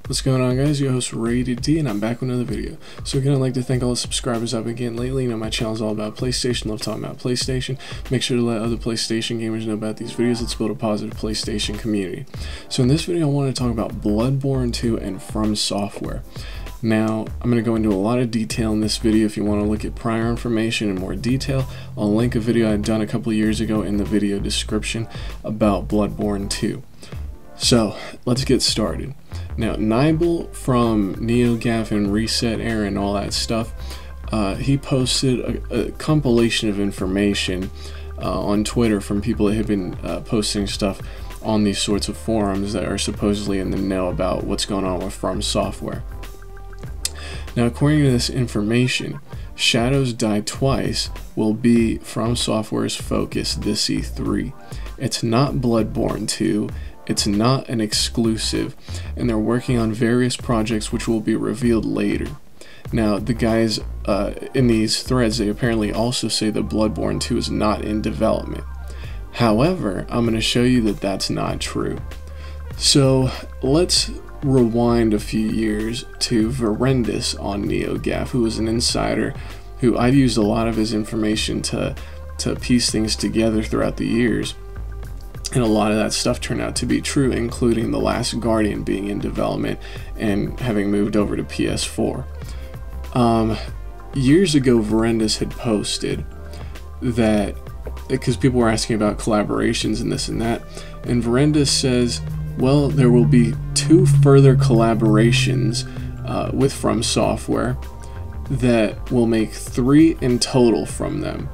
What's going on, guys? Your host Rated D, and I'm back with another video. So again, I'd like to thank all the subscribers I've been getting lately. You know, my channel is all about PlayStation, love talking about PlayStation. Make sure to let other PlayStation gamers know about these videos. Let's build a positive PlayStation community. So in this video, I want to talk about Bloodborne 2 and FromSoftware. Now, I'm going to go into a lot of detail in this video. If you want to look at prior information in more detail, I'll link a video I'd done a couple of years ago in the video description about Bloodborne 2. So, let's get started. Now, Nibel from NeoGaf and Reset Era and all that stuff, he posted a compilation of information on Twitter from people that have been posting stuff on these sorts of forums that are supposedly in the know about what's going on with FromSoftware. Now, according to this information, Shadows Die Twice will be FromSoftware's focus this E3. It's not Bloodborne 2. It's not an exclusive, and they're working on various projects which will be revealed later. Now, the guys in these threads, they apparently also say that Bloodborne 2 is not in development. However, I'm going to show you that that's not true. So, let's rewind a few years to Verendis on NeoGaf, who was an insider who I've used a lot of his information to piece things together throughout the years. And a lot of that stuff turned out to be true, including The Last Guardian being in development and having moved over to PS4. Years ago, Verendis had posted that, because people were asking about collaborations and this and that, and Verendis says, well, there will be 2 further collaborations with FromSoftware that will make 3 in total from them.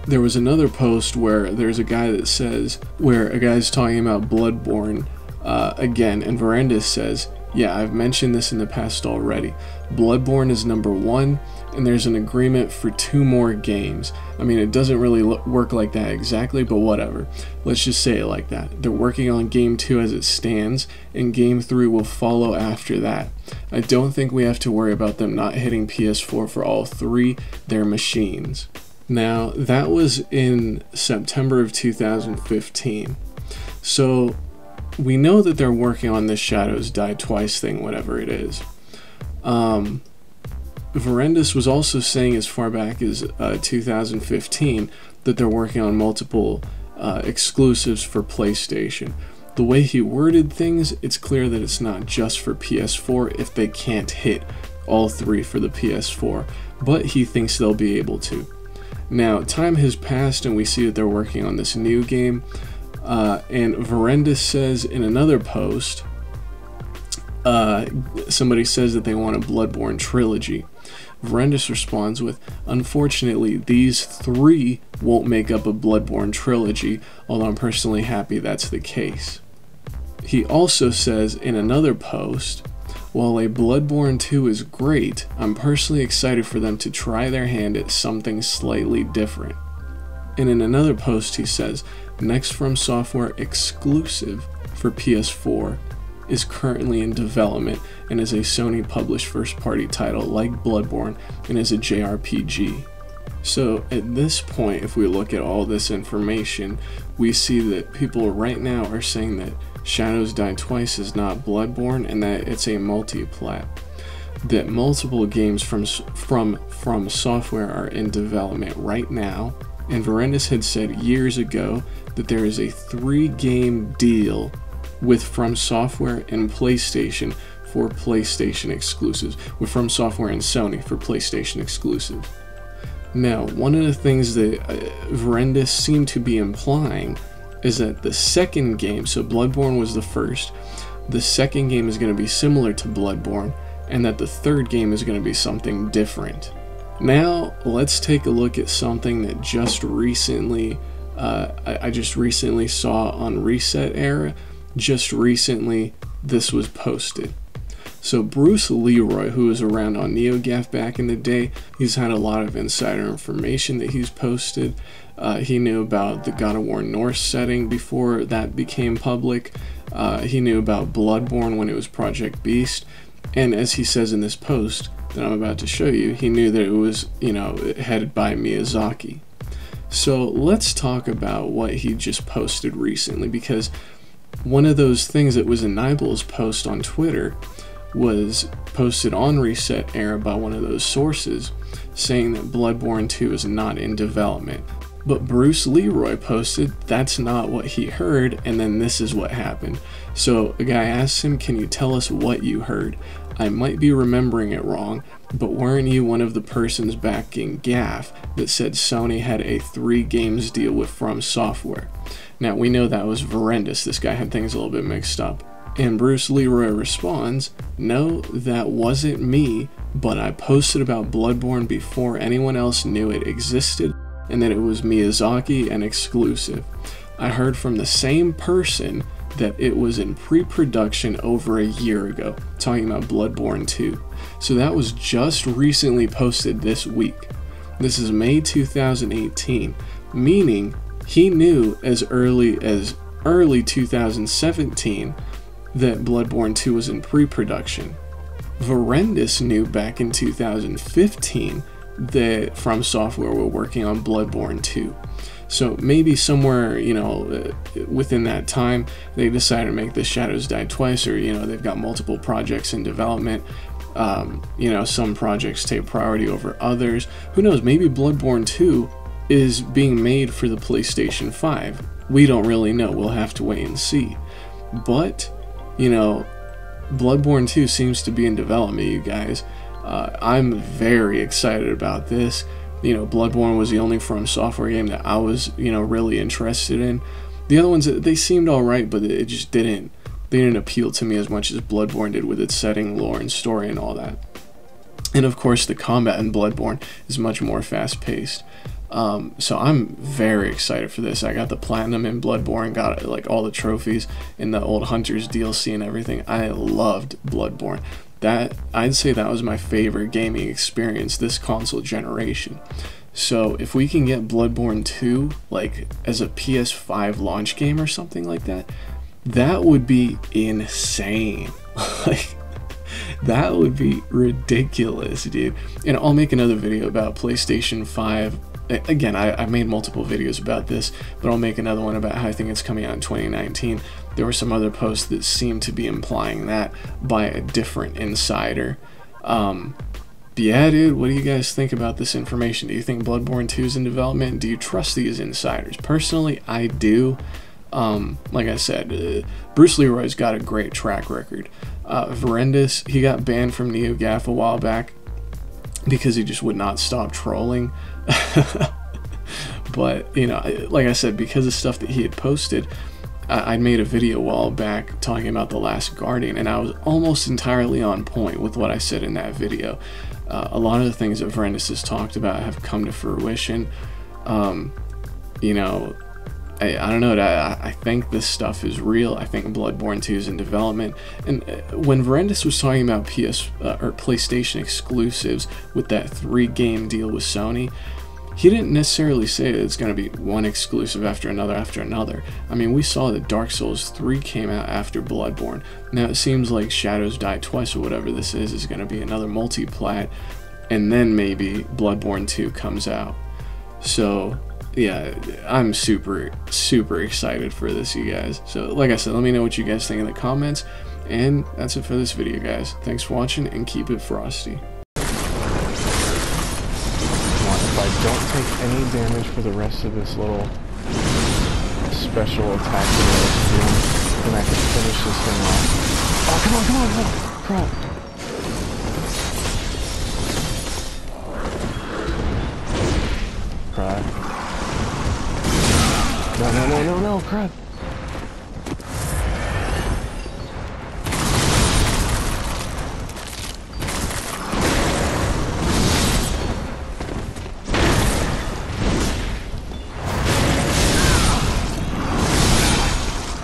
There was another post where there's a guy that says, where a guy's talking about Bloodborne again, and Verendis says, yeah, I've mentioned this in the past already. Bloodborne is #1, and there's an agreement for 2 more games. I mean, it doesn't really work like that exactly, but whatever. Let's just say it like that. They're working on Game 2 as it stands, and Game 3 will follow after that. I don't think we have to worry about them not hitting PS4 for all 3 their machines. Now, that was in September of 2015. So, we know that they're working on this Shadows Die Twice thing, whatever it is. Verendis was also saying as far back as 2015 that they're working on multiple exclusives for PlayStation. The way he worded things, it's clear that it's not just for PS4 if they can't hit all 3 for the PS4, but he thinks they'll be able to. Now, time has passed and we see that they're working on this new game, and Verendis says in another post, somebody says that they want a Bloodborne trilogy. Verendis responds with, unfortunately, these 3 won't make up a Bloodborne trilogy, although I'm personally happy that's the case. He also says in another post, while a Bloodborne 2 is great, I'm personally excited for them to try their hand at something slightly different. And in another post he says, next FromSoftware exclusive for PS4 is currently in development and is a Sony published first-party title like Bloodborne and is a JRPG. So at this point, if we look at all this information, we see that people right now are saying that Shadows Die Twice is not Bloodborne and that it's a multi-plat. That multiple games from FromSoftware are in development right now, and Verendis had said years ago that there is a 3-game deal with FromSoftware and PlayStation for PlayStation exclusives, with FromSoftware and Sony for PlayStation exclusives. Now, one of the things that Verendis seemed to be implying is that the second game, so Bloodborne was the first, the second game is going to be similar to Bloodborne, and that the third game is going to be something different. Now, let's take a look at something that just recently, I just recently saw on Reset Era. Just recently, this was posted. So Bruce Leroy, who was around on NeoGaf back in the day, he's had a lot of insider information that he's posted. He knew about the God of War Norse setting before that became public. He knew about Bloodborne when it was Project Beast. And as he says in this post that I'm about to show you, he knew that it was, headed by Miyazaki. So let's talk about what he just posted recently, because one of those things that was in Nibel's post on Twitter was posted on Reset Era by one of those sources, saying that Bloodborne 2 is not in development. But Bruce Leroy posted that's not what he heard, and then this is what happened. So a guy asked him, can you tell us what you heard? I might be remembering it wrong, but weren't you one of the persons backing Gaff that said Sony had a 3 games deal with FromSoftware? Now we know that was Verendis. This guy had things a little bit mixed up. And Bruce Leroy responds, no, that wasn't me, but I posted about Bloodborne before anyone else knew it existed, and that it was Miyazaki and exclusive. I heard from the same person that it was in pre-production over a year ago, talking about Bloodborne 2. So that was just recently posted this week. This is May 2018, meaning he knew as early 2017 that Bloodborne 2 was in pre-production. Verendis knew back in 2015 that FromSoftware were working on Bloodborne 2. So maybe somewhere, you know, within that time, they decided to make the Shadows Die Twice, or, you know, they've got multiple projects in development. You know, some projects take priority over others. Who knows, maybe Bloodborne 2 is being made for the PlayStation 5. We don't really know, we'll have to wait and see. But, you know, Bloodborne 2 seems to be in development, you guys. I'm very excited about this. You know, Bloodborne was the only FromSoftware game that I was, you know, really interested in. The other ones, they seemed alright, but it just didn't appeal to me as much as Bloodborne did with its setting, lore, and story and all that. And of course, the combat in Bloodborne is much more fast-paced. So I'm very excited for this. I got the Platinum in Bloodborne, got like all the trophies in the Old Hunters DLC and everything. I loved Bloodborne. I'd say that was my favorite gaming experience this console generation. So if we can get Bloodborne 2 like as a PS5 launch game or something like that, that would be insane. Like, that would be ridiculous, dude. And I'll make another video about PlayStation 5. Again, I made multiple videos about this, but I'll make another one about how I think it's coming out in 2019. There were some other posts that seemed to be implying that by a different insider. But yeah, dude, what do you guys think about this information? Do you think Bloodborne 2 is in development? Do you trust these insiders? Personally, I do. Like I said, Bruce Leroy's got a great track record. Verendis, he got banned from NeoGAF a while back because he just would not stop trolling. But, you know, like I said, because of stuff that he had posted, I made a video a while back talking about The Last Guardian, and I was almost entirely on point with what I said in that video. A lot of the things that Verendis has talked about have come to fruition. You know, I don't know, I think this stuff is real. I think Bloodborne 2 is in development. And when Verendis was talking about or PlayStation exclusives with that 3-game deal with Sony, he didn't necessarily say that it's going to be one exclusive after another after another. I mean, we saw that Dark Souls 3 came out after Bloodborne. Now it seems like Shadows Die Twice, or whatever this is going to be another multi-plat, and then maybe Bloodborne 2 comes out. So yeah, I'm super excited for this, you guys. So like I said, let me know what you guys think in the comments, and that's it for this video, guys. Thanks for watching, and keep it frosty. If I don't take any damage for the rest of this little special attack that I was doing, then I can finish this thing off. Oh, come on, crap. Crap. No, crap.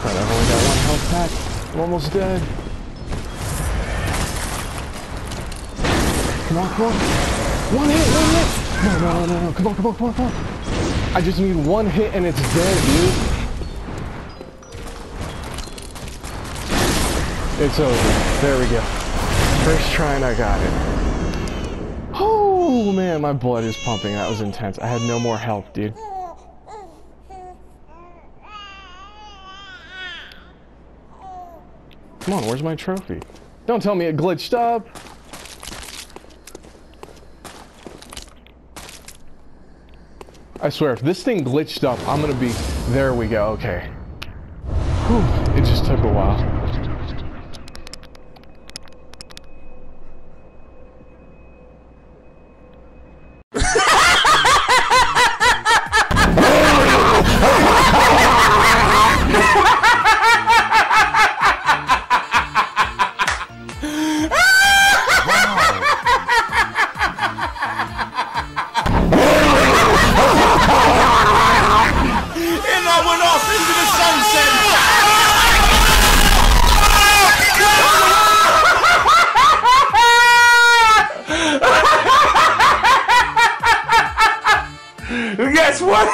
I've only got one health pack. I'm almost dead. Come on. One hit. No. Come on. I just need one hit and it's dead, dude. It's over. There we go. First try and I got it. Oh, man, my blood is pumping. That was intense. I had no more health, dude. Come on, where's my trophy? Don't tell me it glitched up. I swear, if this thing glitched up, I'm gonna be... There we go, okay. Whew, it just took a while. Guess what?